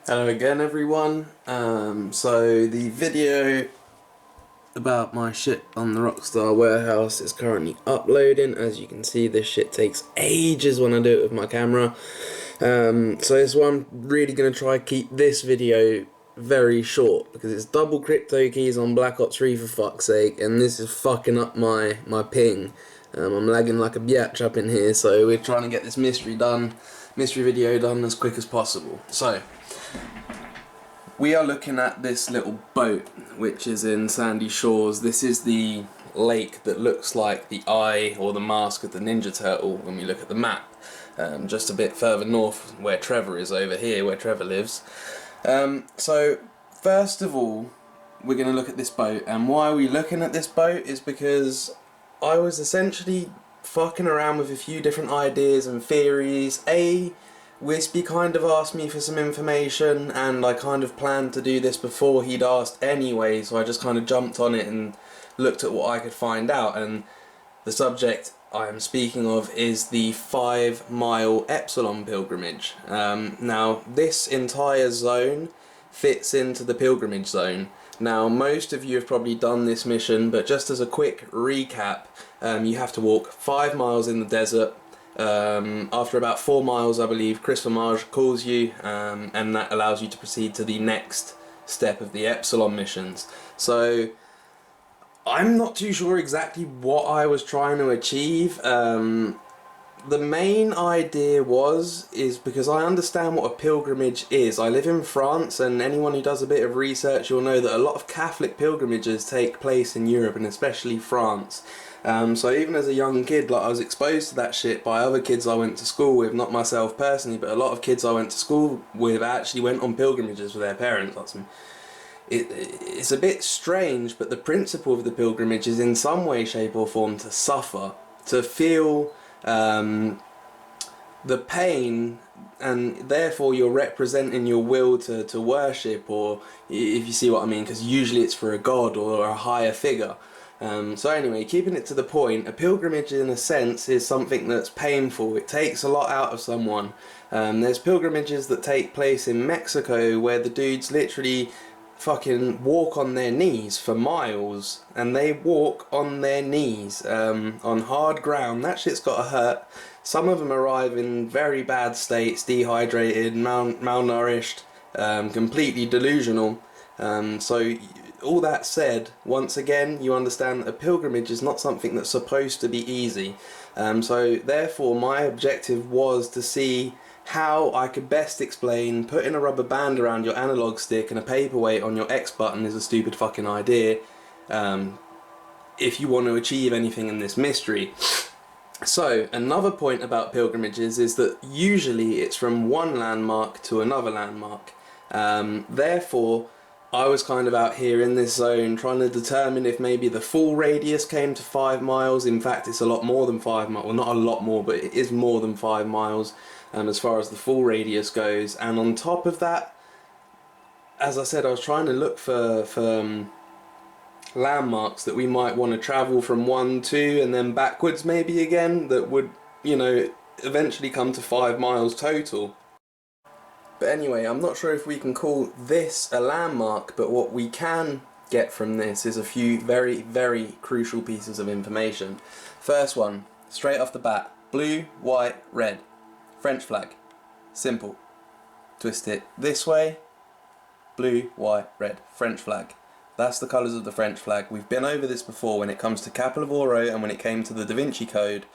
Hello again everyone. So the video about my shit on the Rockstar warehouse is currently uploading. As you can see, this shit takes ages when I do it with my camera. So this one, I'm really going to try keep this video very short because it's double crypto keys on Black Ops 3 for fuck's sake, and this is fucking up my ping. I'm lagging like a biatch up in here, so we're trying to get this mystery video done as quick as possible. So we are looking at this little boat which is in Sandy Shores. This is the lake that looks like the eye or the mask of the Ninja Turtle when we look at the map. Just a bit further north where Trevor is, over here where Trevor lives. So first of all, we're going to look at this boat, and why are we looking at this boat is because I was essentially fucking around with a few different ideas and theories. Wispy kind of asked me for some information, and I kind of planned to do this before he'd asked anyway, so I just kind of jumped on it and looked at what I could find out. And the subject I am speaking of is the 5-mile Epsilon pilgrimage. Now, this entire zone fits into the pilgrimage zone. Now, most of you have probably done this mission, but just as a quick recap, you have to walk 5 miles in the desert. After about 4 miles, I believe, Chris Fromage calls you, and that allows you to proceed to the next step of the Epsilon missions. So I'm not too sure exactly what I was trying to achieve. The main idea is because I understand what a pilgrimage is. I live in France, and anyone who does a bit of research, you'll know that a lot of Catholic pilgrimages take place in Europe, and especially France. So even as a young kid, like, I was exposed to that shit by other kids I went to school with, not myself personally, but a lot of kids I went to school with actually went on pilgrimages with their parents. It's a bit strange, but the principle of the pilgrimage is in some way, shape or form to suffer, to feel the pain, and therefore you're representing your will to worship, or if you see what I mean, because usually it's for a god or a higher figure. So anyway, keeping it to the point, a pilgrimage in a sense is something that's painful. It takes a lot out of someone. There's pilgrimages that take place in Mexico where the dudes literally fucking walk on their knees for miles, and they walk on their knees on hard ground. That shit's gotta hurt. Some of them arrive in very bad states, dehydrated, malnourished, completely delusional. So all that said, once again, you understand that a pilgrimage is not something that's supposed to be easy. So therefore my objective was to see how I could best explain putting a rubber band around your analog stick and a paperweight on your X button is a stupid fucking idea if you want to achieve anything in this mystery. So another point about pilgrimages is that usually it's from one landmark to another landmark. Therefore I was kind of out here in this zone trying to determine if maybe the full radius came to 5 miles. In fact, it's a lot more than 5 miles. Well, not a lot more, but it is more than 5 miles as far as the full radius goes. And on top of that, as I said, I was trying to look for landmarks that we might want to travel from 1 to and then backwards maybe again, that would, you know, eventually come to 5 miles total. But anyway, I'm not sure if we can call this a landmark, but what we can get from this is a few very, very crucial pieces of information. First one, straight off the bat, blue, white, red. French flag. Simple. Twist it this way, blue, white, red. French flag. That's the colours of the French flag. We've been over this before when it comes to Capital of Oro and when it came to the Da Vinci Code.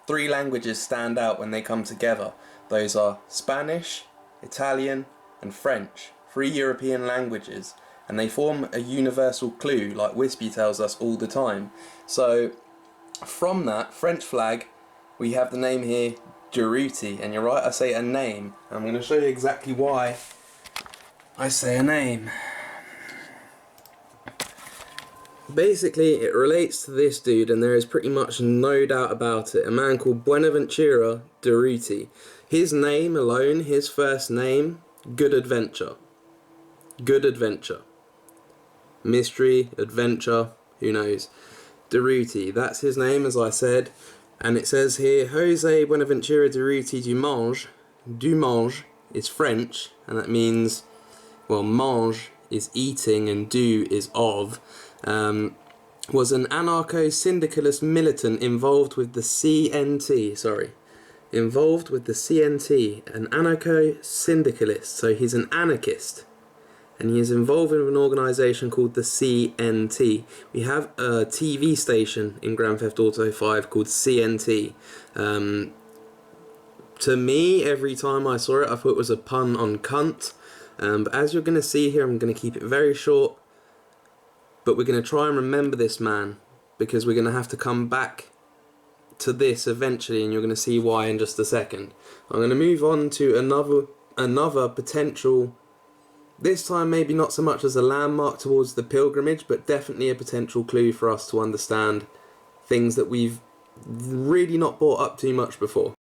3 languages stand out when they come together. Those are Spanish, Italian and French, 3 European languages, and they form a universal clue like Wispy tells us all the time. So from that French flag we have the name here, Durutti, and you're right, I say a name. I'm going to show you exactly why I say a name. Basically it relates to this dude, and there is pretty much no doubt about it, a man called Buenaventura Durutti. His name alone, his first name, Good Adventure. Good Adventure. Mystery, adventure, who knows. Durutti, that's his name, as I said. And it says here, Jose Buenaventura Durutti Dumange. Dumange is French, and that means well, mange is eating and do is of, was an anarcho-syndicalist militant involved with the CNT, an anarcho-syndicalist, so he's an anarchist, and he is involved in an organisation called the CNT. We have a TV station in Grand Theft Auto 5 called CNT. To me, every time I saw it, I thought it was a pun on cunt, but as you're going to see here, I'm going to keep it very short, but we're going to try and remember this man, because we're going to have to come back to this eventually, and you're going to see why in just a second. I'm going to move on to another potential, this time maybe not so much as a landmark towards the pilgrimage, but definitely a potential clue for us to understand things that we've really not brought up too much before.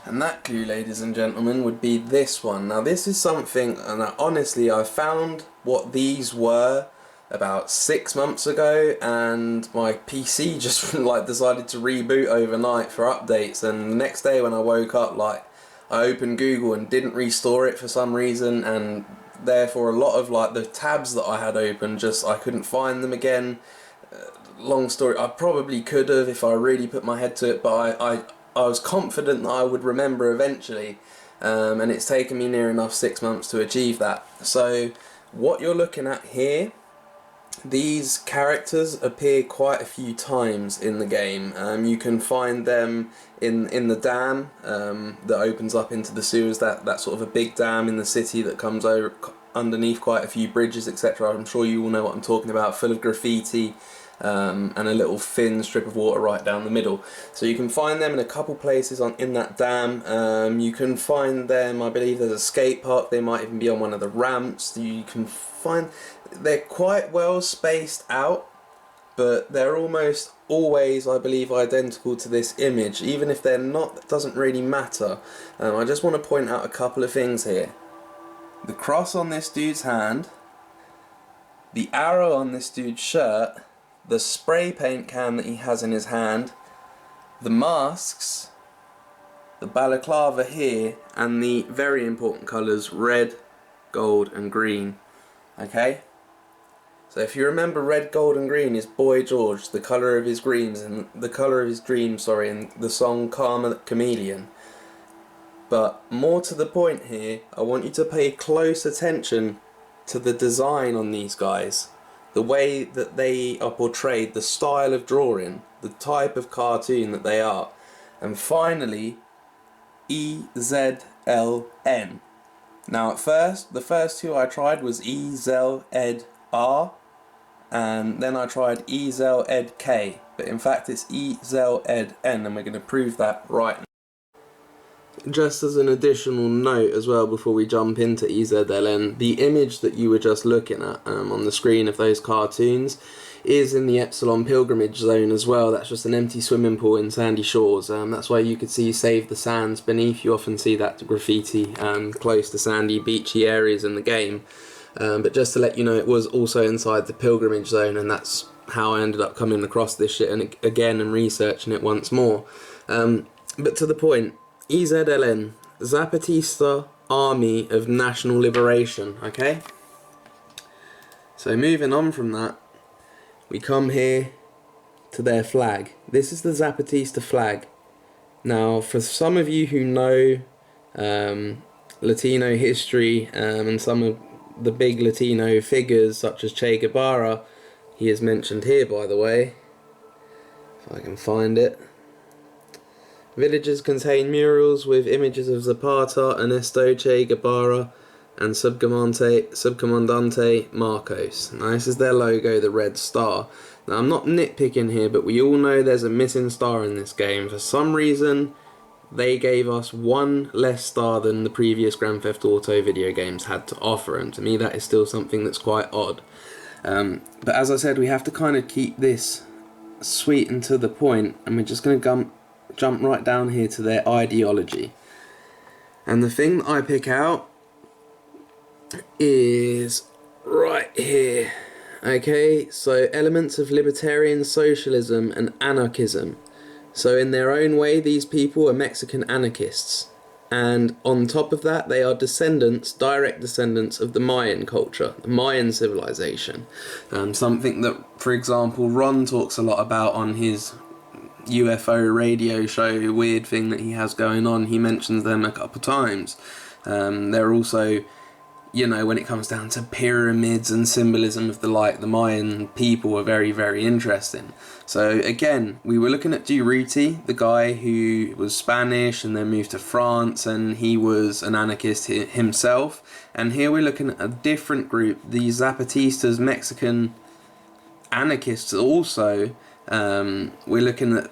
And that clue, ladies and gentlemen, would be this one. Now this is something, and honestly I found what these were about 6 months ago, and my PC just like decided to reboot overnight for updates, and the next day when I woke up, like, I opened Google and didn't restore it for some reason, and therefore a lot of like the tabs that I had open, just I couldn't find them again. Long story, I probably could have if I really put my head to it, but I was confident that I would remember eventually, and it's taken me near enough 6 months to achieve that. So what you're looking at here, these characters appear quite a few times in the game. You can find them in the dam that opens up into the sewers, that sort of a big dam in the city that comes over underneath quite a few bridges, etc. I'm sure you all know what I'm talking about, full of graffiti, and a little thin strip of water right down the middle. So you can find them in a couple places in that dam. You can find them, I believe there's a skate park, they might even be on one of the ramps. You can find, they're quite well spaced out, but they're almost always, I believe, identical to this image. Even if they're not, that doesn't really matter. I just want to point out a couple of things here. The cross on this dude's hand, the arrow on this dude's shirt, the spray paint can that he has in his hand, the masks, the balaclava here, and the very important colours red, gold and green. Okay? So if you remember, red, gold and green is Boy George, the colour of his dreams, and the colour of his dreams, sorry, in the song Karma Chameleon. But more to the point here, I want you to pay close attention to the design on these guys. The way that they are portrayed, the style of drawing, the type of cartoon that they are. And finally, EZLN. Now at first, the first two I tried was EZLR, and then I tried EZLK, but in fact it's EZLN, and we're going to prove that right now. Just as an additional note as well, before we jump into EZLN, the image that you were just looking at on the screen of those cartoons is in the Epsilon pilgrimage zone as well. That's just an empty swimming pool in Sandy Shores. That's why you could see Save the Sands beneath. You often see that graffiti close to sandy, beachy areas in the game. But just to let you know, it was also inside the pilgrimage zone, and that's how I ended up coming across this shit and again and researching it once more. But to the point, EZLN, Zapatista Army of National Liberation, okay? So moving on from that, we come here to their flag. This is the Zapatista flag. Now, for some of you who know Latino history and some of the big Latino figures such as Che Guevara, he is mentioned here, by the way, if I can find it. Villages contain murals with images of Zapata, Ernesto Che Guevara and Subcomandante Marcos. Now this is their logo, the red star. Now I'm not nitpicking here, but we all know there's a missing star in this game. For some reason they gave us one less star than the previous Grand Theft Auto video games had to offer, and to me that is still something that's quite odd. But as I said, we have to kind of keep this sweet and to the point, and we're just going to jump right down here to their ideology. And the thing that I pick out is right here. Okay, so elements of libertarian socialism and anarchism. So in their own way, these people are Mexican anarchists. And on top of that, they are direct descendants of the Mayan culture, the Mayan civilization. Something that, for example, Ron talks a lot about on his UFO radio show, weird thing that he has going on. He mentions them a couple of times. They're also, you know, when it comes down to pyramids and symbolism of the Mayan people were very, very interesting. So again, we were looking at Durruti, the guy who was Spanish and then moved to France, and he was an anarchist himself. And here we're looking at a different group, the Zapatistas, Mexican anarchists also. We're looking at,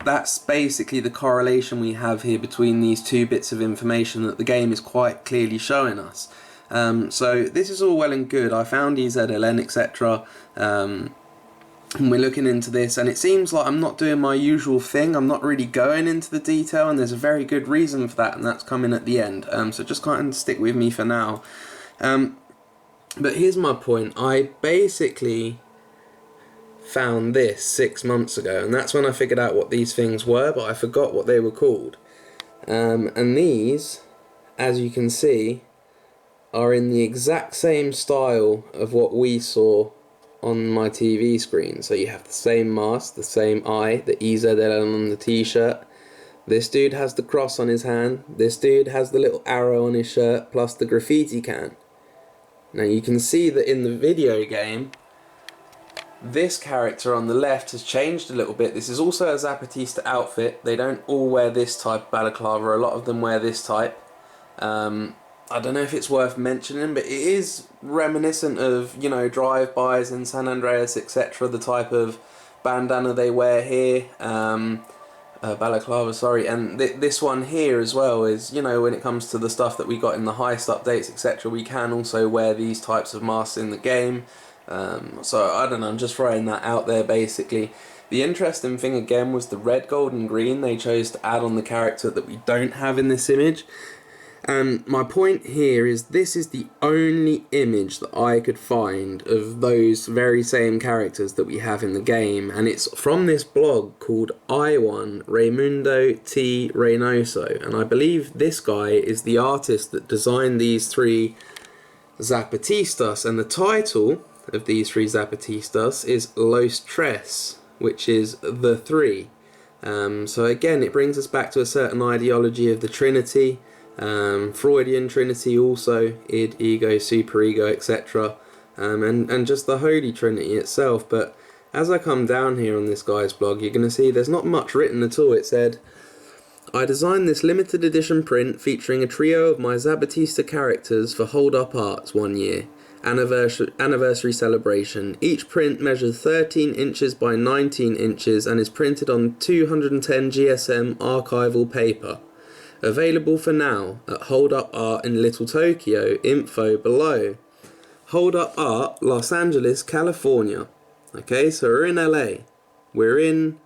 that's basically the correlation we have here between these two bits of information that the game is quite clearly showing us. So this is all well and good. I found EZLN, etc. And we're looking into this, and it seems like I'm not doing my usual thing. I'm not really going into the detail, and there's a very good reason for that, and that's coming at the end. So just kind of stick with me for now. But here's my point. I basically found this 6 months ago, and that's when I figured out what these things were, but I forgot what they were called. And these, as you can see, are in the exact same style of what we saw on my TV screen. So you have the same mask, the same eye, the EZLN on the t-shirt. This dude has the cross on his hand. This dude has the little arrow on his shirt, plus the graffiti can. Now you can see that in the video game, this character on the left has changed a little bit. This is also a Zapatista outfit. They don't all wear this type of balaclava. A lot of them wear this type. I don't know if it's worth mentioning, but it is reminiscent of, you know, drive-bys in San Andreas, etc. The type of bandana they wear here. Balaclava, sorry. And this one here as well is, you know, when it comes to the stuff that we got in the heist updates, etc., we can also wear these types of masks in the game. So I don't know, I'm just throwing that out there basically. The interesting thing again was the red, gold and green they chose to add on the character that we don't have in this image. And my point here is this is the only image that I could find of those very same characters that we have in the game, and it's from this blog called I1 Raimundo T. Reynoso, and I believe this guy is the artist that designed these three Zapatistas, and the title of these three Zapatistas is Los Tres, which is the three. So again, it brings us back to a certain ideology of the Trinity, Freudian Trinity also, id, ego, superego, etc. And just the Holy Trinity itself. But as I come down here on this guy's blog, you're going to see there's not much written at all. It said, I designed this limited edition print featuring a trio of my Zapatista characters for Hold Up Arts 1 year anniversary celebration. Each print measures 13 inches by 19 inches and is printed on 210 GSM archival paper. Available for now at Hold Up Art in Little Tokyo, info below. Hold Up Art, Los Angeles, California. Okay, so we're in LA. We're in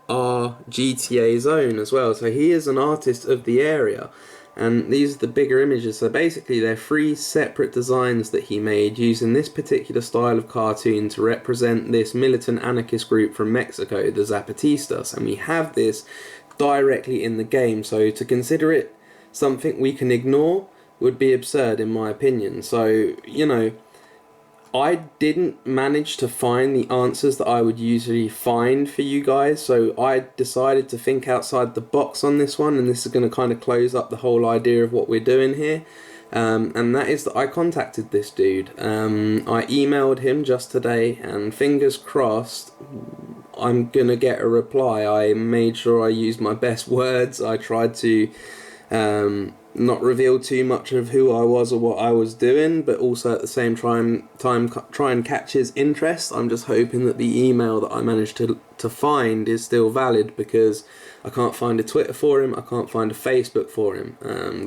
our GTA zone as well. So he is an artist of the area. And these are the bigger images. So basically they're three separate designs that he made using this particular style of cartoon to represent this militant anarchist group from Mexico, the Zapatistas. And we have this directly in the game, so to consider it something we can ignore would be absurd in my opinion. So, you know, I didn't manage to find the answers that I would usually find for you guys, so I decided to think outside the box on this one, and this is going to kind of close up the whole idea of what we're doing here. And that is that I contacted this dude. I emailed him just today, and fingers crossed I'm gonna get a reply. I made sure I used my best words. I tried to not reveal too much of who I was or what I was doing, but also at the same time try and catch his interest. I'm just hoping that the email that I managed to find is still valid, because I can't find a Twitter for him, I can't find a Facebook for him.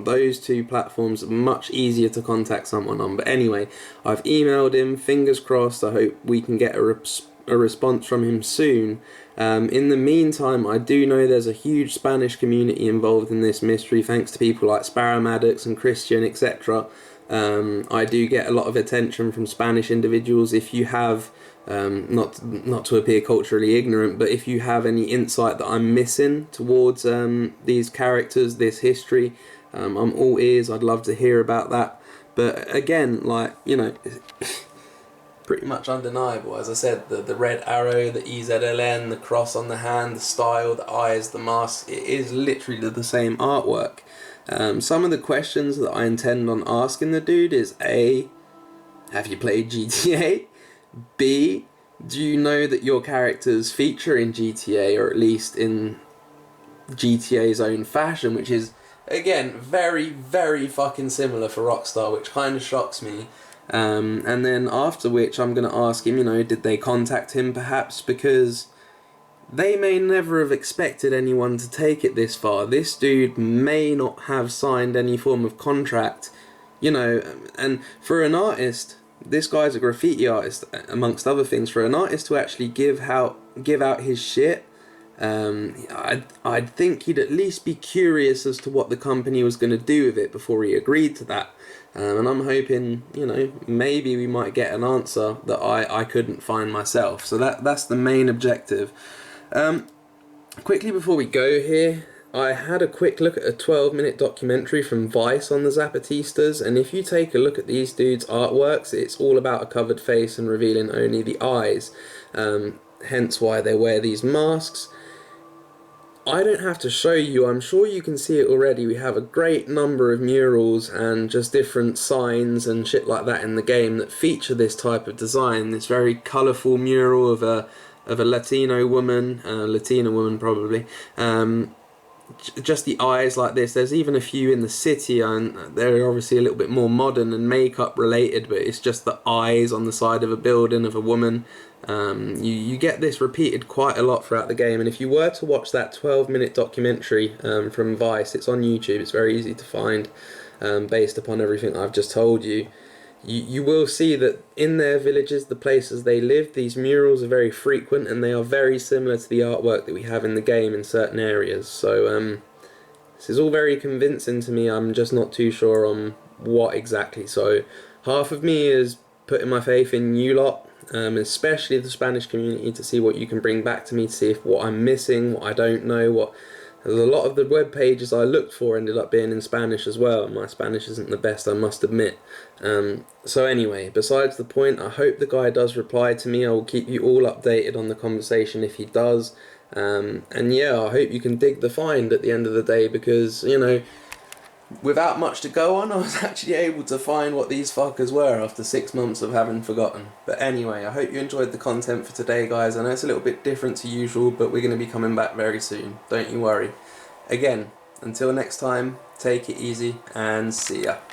Those two platforms are much easier to contact someone on. But anyway, I've emailed him, fingers crossed. I hope we can get a response from him soon. In the meantime, I do know there's a huge Spanish community involved in this mystery, thanks to people like Sparrow Maddox and Christian, etc. I do get a lot of attention from Spanish individuals. If you have, not to appear culturally ignorant, but if you have any insight that I'm missing towards these characters, this history, I'm all ears. I'd love to hear about that. But again, like, you know, pretty much undeniable. As I said, the red arrow, the EZLN, the cross on the hand, the style, the eyes, the mask, it is literally the same artwork. Some of the questions that I intend on asking the dude is A, have you played GTA? B, do you know that your characters feature in GTA, or at least in GTA's own fashion, which is, again, very, very fucking similar for Rockstar, which kind of shocks me. And then after which I'm going to ask him, you know, did they contact him perhaps, because they may never have expected anyone to take it this far. This dude may not have signed any form of contract, you know, and for an artist, this guy's a graffiti artist, amongst other things, for an artist to actually give out his shit, I'd think he'd at least be curious as to what the company was going to do with it before he agreed to that. And I'm hoping, you know, maybe we might get an answer that I couldn't find myself. So that's the main objective. Quickly before we go here, I had a quick look at a 12-minute documentary from Vice on the Zapatistas, and if you take a look at these dudes' artworks, it's all about a covered face and revealing only the eyes, hence why they wear these masks. I don't have to show you, I'm sure you can see it already. We have a great number of murals and just different signs and shit like that in the game that feature this type of design, this very colourful mural of a Latina woman probably, just the eyes like this. There's even a few in the city, and they're obviously a little bit more modern and makeup related, but it's just the eyes on the side of a building of a woman. You get this repeated quite a lot throughout the game, and if you were to watch that 12-minute documentary from Vice, it's on YouTube, it's very easy to find, based upon everything I've just told you. You will see that in their villages, the places they live, these murals are very frequent, and they are very similar to the artwork that we have in the game in certain areas. So this is all very convincing to me. I'm just not too sure on what exactly. So half of me is putting my faith in you lot, especially the Spanish community, to see what you can bring back to me, to see if what I'm missing, what I don't know, There's a lot of the web pages I looked for ended up being in Spanish as well. My Spanish isn't the best, I must admit. So anyway, besides the point, I hope the guy does reply to me. I will keep you all updated on the conversation if he does. And yeah, I hope you can dig the find at the end of the day, because, you know, without much to go on, I was actually able to find what these fuckers were after 6 months of having forgotten. But anyway, I hope you enjoyed the content for today, guys. I know it's a little bit different to usual, but we're going to be coming back very soon. Don't you worry. Again, until next time, take it easy and see ya.